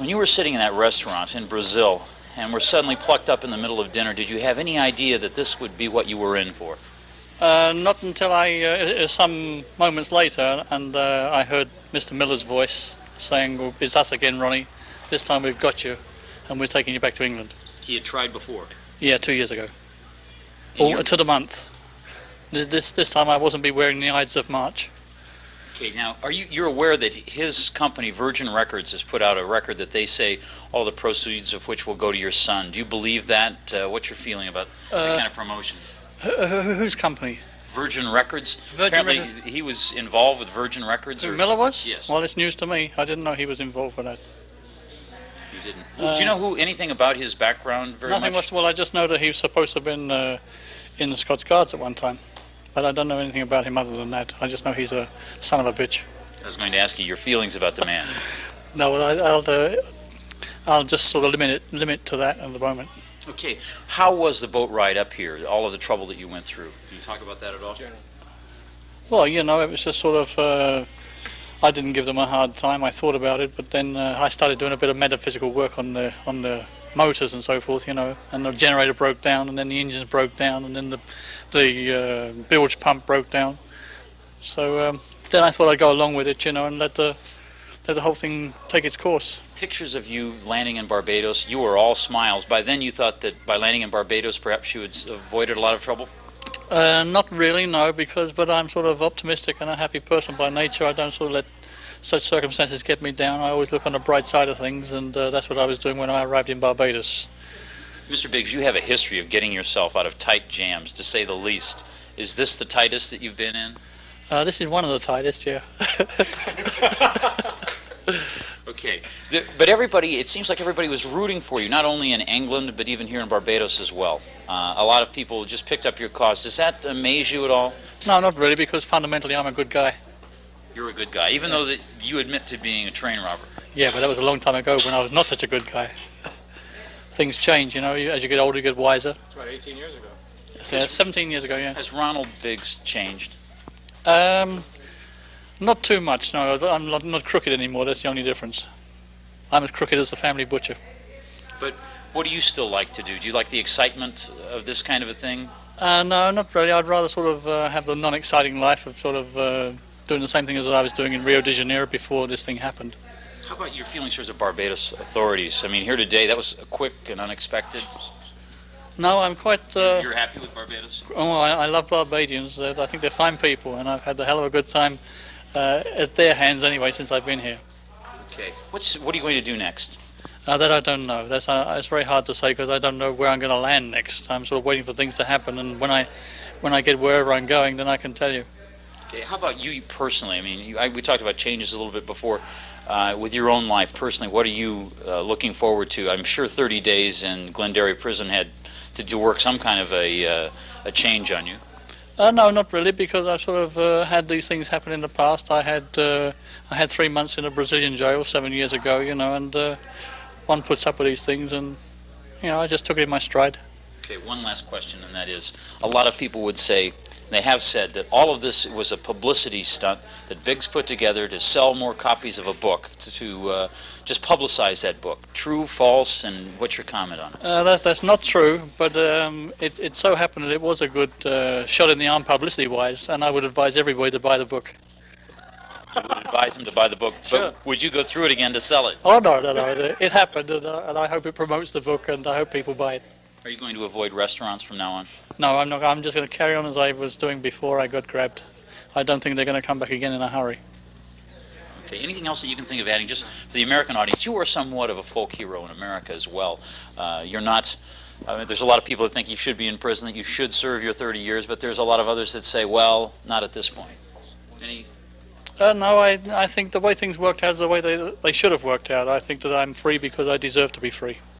When you were sitting in that restaurant in Brazil and were suddenly plucked up in the middle of dinner, did you have any idea that this would be what you were in for? Not until some moments later, and I heard Mr. Miller's voice saying, well, "It's us again, Ronnie. This time we've got you, and we're taking you back to England." He had tried before. Yeah, 2 years ago. To the month. This time I wasn't be wearing the Ides of March. Okay, now you're aware that his company, Virgin Records, has put out a record that they say all the proceeds of which will go to your son. Do you believe that? What's your feeling about that kind of promotion? Whose company? Virgin Records. Virgin Apparently Records. He was involved with Virgin Records. Who, Miller was? Yes. Well, it's news to me. I didn't know he was involved with that. You didn't. Do you know anything about his background very Nothing much? much. Well, I just know that he was supposed to have been in the Scots Guards at one time. But I don't know anything about him other than that. I just know he's a son of a bitch. I was going to ask you your feelings about the man. No, I'll just sort of limit to that at the moment. Okay, how was the boat ride up here? All of the trouble that you went through. Can you talk about that at all? Well, you know, it was just sort of. I didn't give them a hard time. I thought about it, but then I started doing a bit of metaphysical work on the motors and so forth, you know. And the generator broke down, and then the engines broke down, and then the bilge pump broke down. So then I thought I'd go along with it, you know, and let the whole thing take its course. Pictures of you landing in Barbados, you were all smiles. By then you thought that by landing in Barbados perhaps you had avoided a lot of trouble? Not really, no, but I'm sort of optimistic and a happy person by nature. I don't sort of let such circumstances get me down. I always look on the bright side of things, and that's what I was doing when I arrived in Barbados. Mr. Biggs, you have a history of getting yourself out of tight jams, to say the least. Is this the tightest that you've been in? This is one of the tightest, yeah. Okay, but it seems like everybody was rooting for you, not only in England, but even here in Barbados as well. A lot of people just picked up your cause. Does that amaze you at all? No, not really, because fundamentally I'm a good guy. You're a good guy, even though that you admit to being a train robber. Yeah, but that was a long time ago when I was not such a good guy. Things change, you know, as you get older you get wiser. It's about 18 years ago. Yeah, 17 years ago, yeah. Has Ronald Biggs changed? Not too much, no. I'm not crooked anymore, that's the only difference. I'm as crooked as the family butcher. But what do you still like to do? Do you like the excitement of this kind of a thing? No, not really. I'd rather sort of have the non-exciting life of sort of doing the same thing as I was doing in Rio de Janeiro before this thing happened. How about your feelings towards the Barbados authorities? I mean, here today, that was quick and unexpected. No, I'm quite... You're happy with Barbados? Oh, I love Barbadians. I think they're fine people, and I've had a hell of a good time at their hands anyway since I've been here. Okay. What are you going to do next? That I don't know. It's very hard to say because I don't know where I'm going to land next. I'm sort of waiting for things to happen, and when I get wherever I'm going, then I can tell you. Okay. How about you personally? I mean, we talked about changes a little bit before. With your own life personally, what are you looking forward to? I'm sure 30 days in Glenderry Prison had to work some kind of a change on you. No, not really, because I sort of had these things happen in the past. I had 3 months in a Brazilian jail 7 years ago, you know, and one puts up with these things, and you know, I just took it in my stride. Okay, one last question, and that is, a lot of people would say, they have said, that all of this was a publicity stunt that Biggs put together to sell more copies of a book, to just publicize that book. True, false, and what's your comment on it? That's not true, but it so happened that it was a good shot in the arm publicity-wise, and I would advise everybody to buy the book. You would advise them to buy the book, Sure. But would you go through it again to sell it? Oh, no, it happened, and I hope it promotes the book, and I hope people buy it. Are you going to avoid restaurants from now on? No, I'm not. I'm just going to carry on as I was doing before I got grabbed. I don't think they're going to come back again in a hurry. Okay, anything else that you can think of adding, just for the American audience? You are somewhat of a folk hero in America as well. You're not, there's a lot of people that think you should be in prison, that you should serve your 30 years, but there's a lot of others that say, well, not at this point. Any? No, I think the way things worked out is the way they should have worked out. I think that I'm free because I deserve to be free.